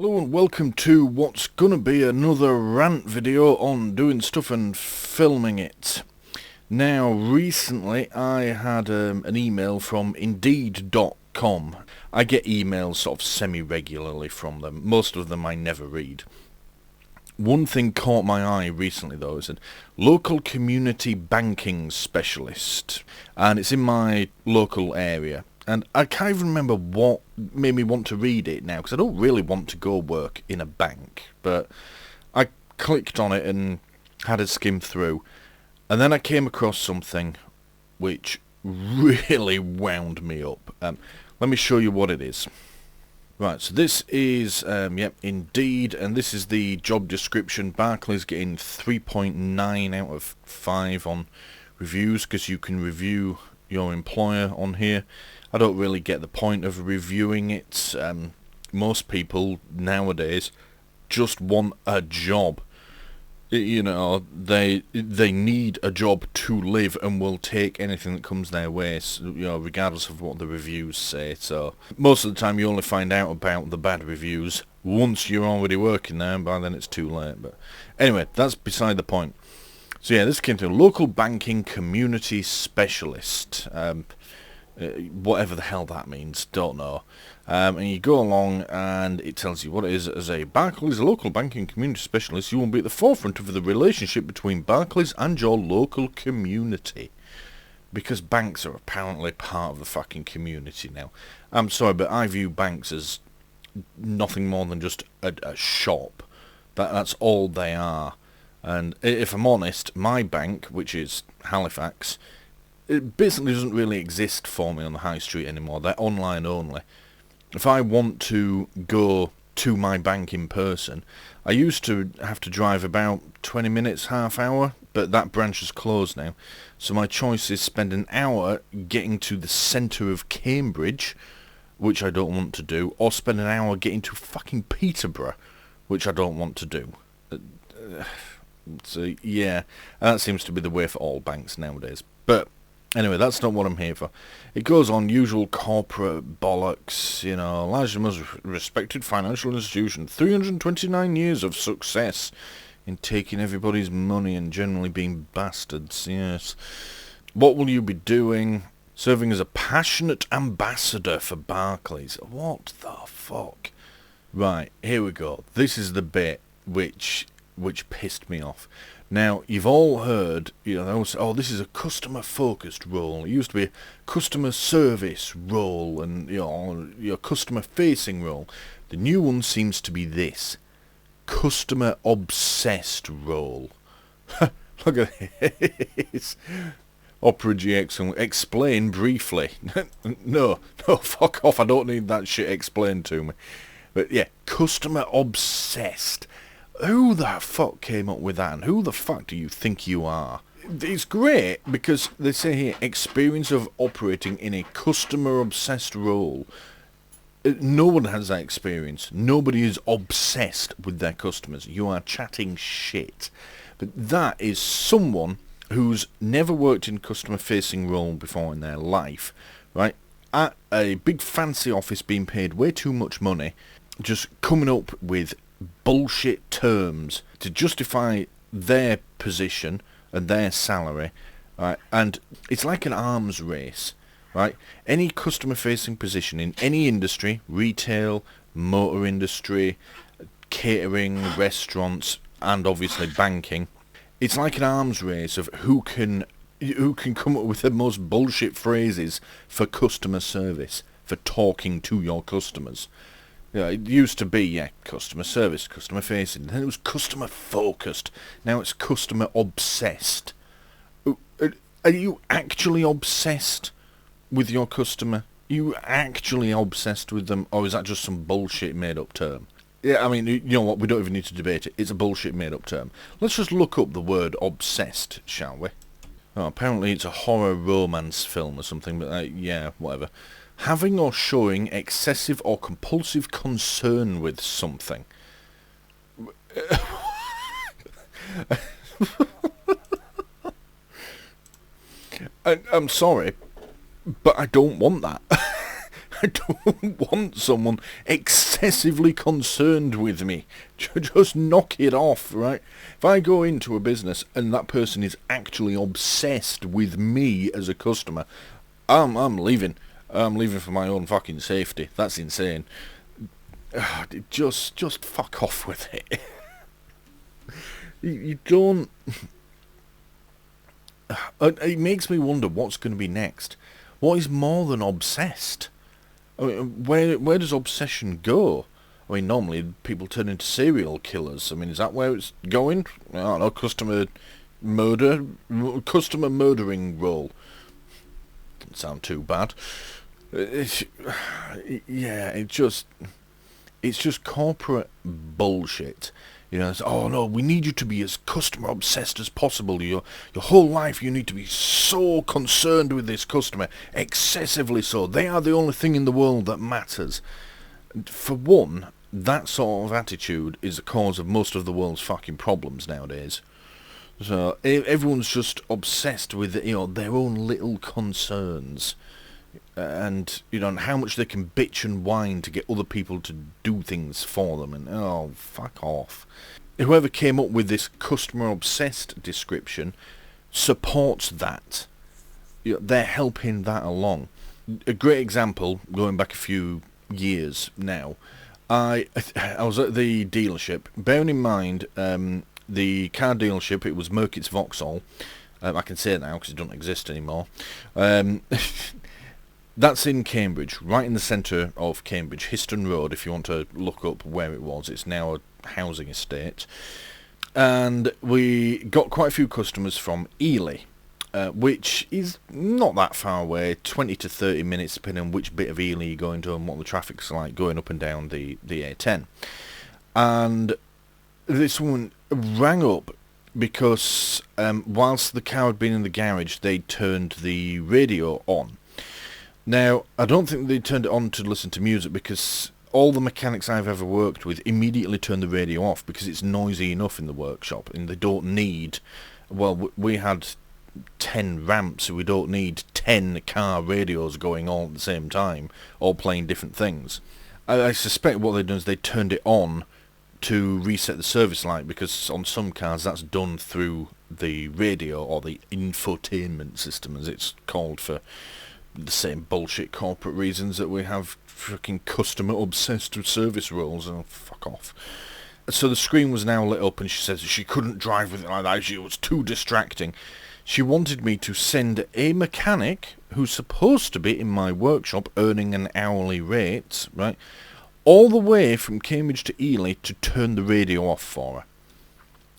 Hello and welcome to what's gonna be another rant video on doing stuff and filming it. Now recently I had an email from Indeed.com. I get emails sort of semi-regularly from them. Most of them I never read. One thing caught my eye recently though, is a local community banking specialist, and it's in my local area. And I can't even remember what made me want to read it now, because I don't really want to go work in a bank. But I clicked on it and had a skim through, and then I came across something which really wound me up. Let me show you what it is. Right, so this is, Indeed, and this is the job description. Barclays getting 3.9 out of 5 on reviews, because you can review your employer on here. I don't really get the point of reviewing it. Most people nowadays just want a job. You know, they need a job to live and will take anything that comes their way, so, you know, regardless of what the reviews say. So most of the time you only find out about the bad reviews once you're already working there, and by then it's too late. But anyway, that's beside the point. So yeah, this came to local banking community specialist. Whatever the hell that means, don't know. And you go along and it tells you what it is. As a Barclays local banking community specialist, you will be at the forefront of the relationship between Barclays and your local community. Because banks are apparently part of the fucking community now. I'm sorry, but I view banks as nothing more than just a shop. That's all they are. And if I'm honest, my bank, which is Halifax, it basically doesn't really exist for me on the high street anymore. They're online only. If I want to go to my bank in person, I used to have to drive about 20 minutes, half hour, but that branch is closed now. So my choice is spend an hour getting to the centre of Cambridge, which I don't want to do, or spend an hour getting to fucking Peterborough, which I don't want to do. So yeah, that seems to be the way for all banks nowadays. But anyway, that's not what I'm here for. It goes on, usual corporate bollocks, you know, largely the most respected financial institution, 329 years of success in taking everybody's money and generally being bastards, yes. What will you be doing? Serving as a passionate ambassador for Barclays. What the fuck? Right, here we go. This is the bit which pissed me off. Now, you've all heard, you know, they all say, oh, this is a customer-focused role. It used to be a customer service role and, you know, your customer-facing role. The new one seems to be this, customer-obsessed role. Look at this. Opera GX, explain briefly. No, fuck off, I don't need that shit explained to me. But yeah, customer-obsessed. Who the fuck came up with that, and who the fuck do you think you are? It's great because they say here, experience of operating in a customer-obsessed role. No one has that experience. Nobody is obsessed with their customers. You are chatting shit. But that is someone who's never worked in customer-facing role before in their life, right? At a big fancy office being paid way too much money, just coming up with bullshit terms to justify their position and their salary, right? And it's like an arms race, right? Any customer-facing position in any industry, retail, motor industry, catering, restaurants, and obviously banking, it's like an arms race of who can come up with the most bullshit phrases for customer service, for talking to your customers. Yeah, it used to be, yeah, customer service, customer facing, then it was customer focused, now it's customer obsessed. Are you actually obsessed with your customer? Are you actually obsessed with them, or is that just some bullshit made up term? Yeah, I mean, you know what, we don't even need to debate it, it's a bullshit made up term. Let's just look up the word obsessed, shall we? Oh, apparently it's a horror romance film or something, but yeah, whatever. Having or showing excessive or compulsive concern with something. I'm sorry, but I don't want that. I don't want someone excessively concerned with me. Just knock it off, right? If I go into a business and that person is actually obsessed with me as a customer, I'm leaving. I'm leaving for my own fucking safety. That's insane. Just fuck off with it. You don't... It makes me wonder what's going to be next. What is more than obsessed? I mean, where does obsession go? I mean, normally people turn into serial killers. I mean, is that where it's going? I don't know, customer murdering role. Doesn't sound too bad. It's just corporate bullshit. You know, it's, oh no, we need you to be as customer obsessed as possible. Your whole life you need to be so concerned with this customer, excessively so. They are the only thing in the world that matters. For one, that sort of attitude is the cause of most of the world's fucking problems nowadays. So everyone's just obsessed with, you know, their own little concerns. And, you know, how much they can bitch and whine to get other people to do things for them, and oh, fuck off. Whoever came up with this customer-obsessed description supports that. You know, they're helping that along. A great example, going back a few years now, I was at the dealership, bearing in mind, the car dealership, it was Merkitt's Vauxhall. I can say it now because it doesn't exist anymore. That's in Cambridge, right in the centre of Cambridge, Histon Road, if you want to look up where it was. It's now a housing estate. And we got quite a few customers from Ely, which is not that far away, 20 to 30 minutes, depending on which bit of Ely you're going to and what the traffic's like going up and down the A10. And this woman rang up because whilst the car had been in the garage, they turned the radio on. Now, I don't think they turned it on to listen to music, because all the mechanics I've ever worked with immediately turn the radio off because it's noisy enough in the workshop, and they don't need... Well, we had 10 ramps, so we don't need 10 car radios going all at the same time, all playing different things. I suspect what they've done is they turned it on to reset the service light, because on some cars that's done through the radio, or the infotainment system as it's called, for the same bullshit corporate reasons that we have fucking customer obsessed service roles. Oh, fuck off. So the screen was now lit up, and she says she couldn't drive with it like that, it was too distracting. She wanted me to send a mechanic who's supposed to be in my workshop earning an hourly rate, right, all the way from Cambridge to Ely to turn the radio off for her.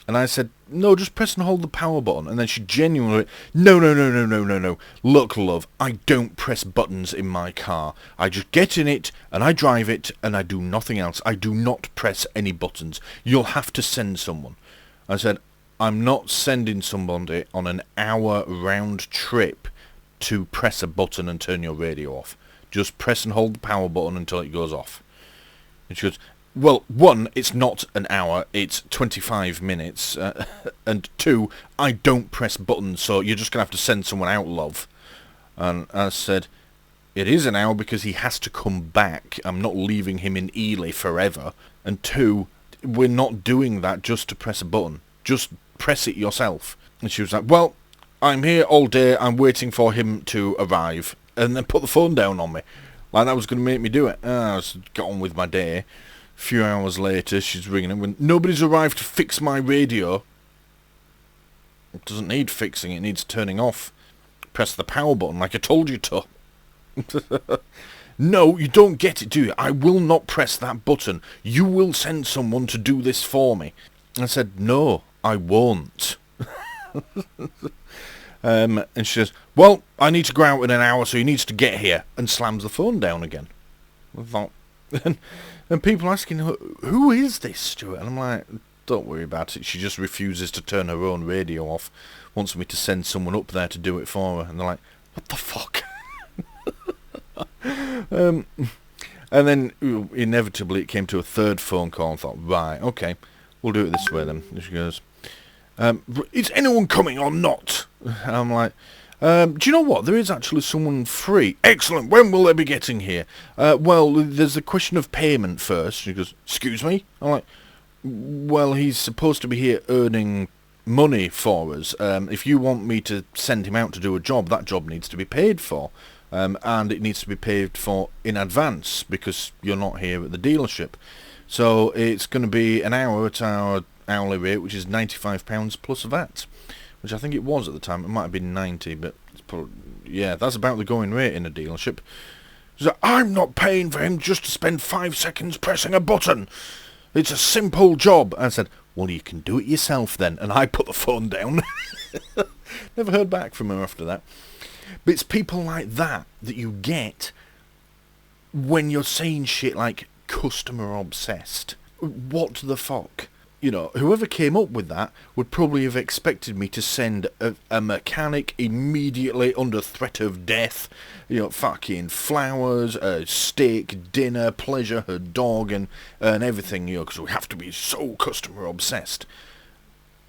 And I said, no, just press and hold the power button. And then she genuinely went, no. Look, love, I don't press buttons in my car. I just get in it, and I drive it, and I do nothing else. I do not press any buttons. You'll have to send someone. I said, I'm not sending somebody on an hour round trip to press a button and turn your radio off. Just press and hold the power button until it goes off. And she goes, well, one, it's not an hour, it's 25 minutes, and two, I don't press buttons, so you're just going to have to send someone out, love. And I said, it is an hour because he has to come back. I'm not leaving him in Ely forever. And two, we're not doing that just to press a button. Just press it yourself. And she was like, well, I'm here all day, I'm waiting for him to arrive. And then put the phone down on me. Like that was going to make me do it. I just got on with my day. A few hours later, she's ringing him when nobody's arrived to fix my radio. It doesn't need fixing, it needs turning off. Press the power button like I told you to. No, you don't get it, do you? I will not press that button. You will send someone to do this for me. I said, no, I won't. And she says, well, I need to go out in an hour, so he needs to get here, and slams the phone down again. I thought, and people asking, who is this, Stuart? And I'm like, don't worry about it. She just refuses to turn her own radio off, wants me to send someone up there to do it for her. And they're like, what the fuck? And then, inevitably, it came to a third phone call. I thought, right, okay, we'll do it this way then. And she goes, is anyone coming or not? And I'm like, Do you know what? There is actually someone free. Excellent. When will they be getting here? Well, there's a question of payment first. She goes, excuse me? I'm like, well, he's supposed to be here earning money for us. If you want me to send him out to do a job, that job needs to be paid for. And it needs to be paid for in advance because you're not here at the dealership. So it's going to be an hour at our hourly rate, which is £95 plus VAT. Which I think it was at the time. It might have been 90, but it's probably, yeah, that's about the going rate in a dealership. So I'm not paying for him just to spend 5 seconds pressing a button. It's a simple job. I said, well, you can do it yourself then. And I put the phone down. Never heard back from her after that. But it's people like that that you get when you're saying shit like customer obsessed. What the fuck? You know, whoever came up with that would probably have expected me to send a mechanic immediately under threat of death. You know, fucking flowers, a steak, dinner, pleasure, her dog, and everything, you know, because we have to be so customer obsessed.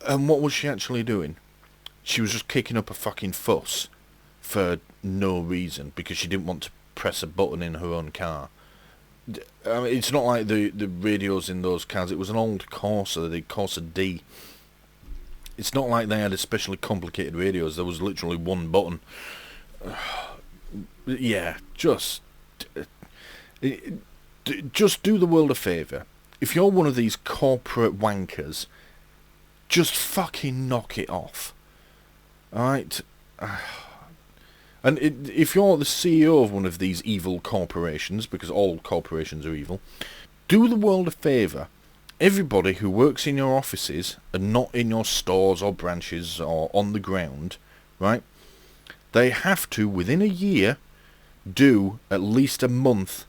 And what was she actually doing? She was just kicking up a fucking fuss for no reason, because she didn't want to press a button in her own car. I mean, it's not like the radios in those cars. It was an old Corsa, the Corsa D. It's not like they had especially complicated radios. There was literally one button. Yeah, just do the world a favour. If you're one of these corporate wankers, just fucking knock it off. Alright? And if you're the CEO of one of these evil corporations, because all corporations are evil, do the world a favour. Everybody who works in your offices and not in your stores or branches or on the ground, right? They have to, within a year, do at least a month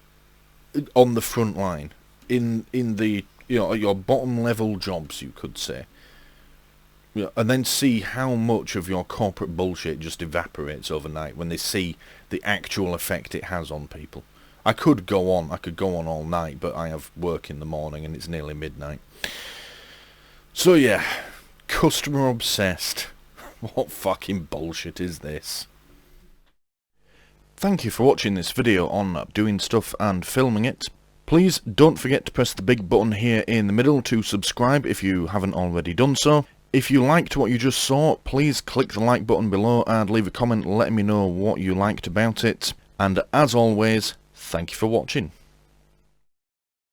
on the front line. In the, you know, your bottom level jobs, you could say. Yeah, and then see how much of your corporate bullshit just evaporates overnight when they see the actual effect it has on people. I could go on all night, but I have work in the morning and it's nearly midnight. So yeah, customer obsessed. What fucking bullshit is this? Thank you for watching this video on doing stuff and filming it. Please don't forget to press the big button here in the middle to subscribe if you haven't already done so. If you liked what you just saw, please click the like button below and leave a comment letting me know what you liked about it. And as always, thank you for watching.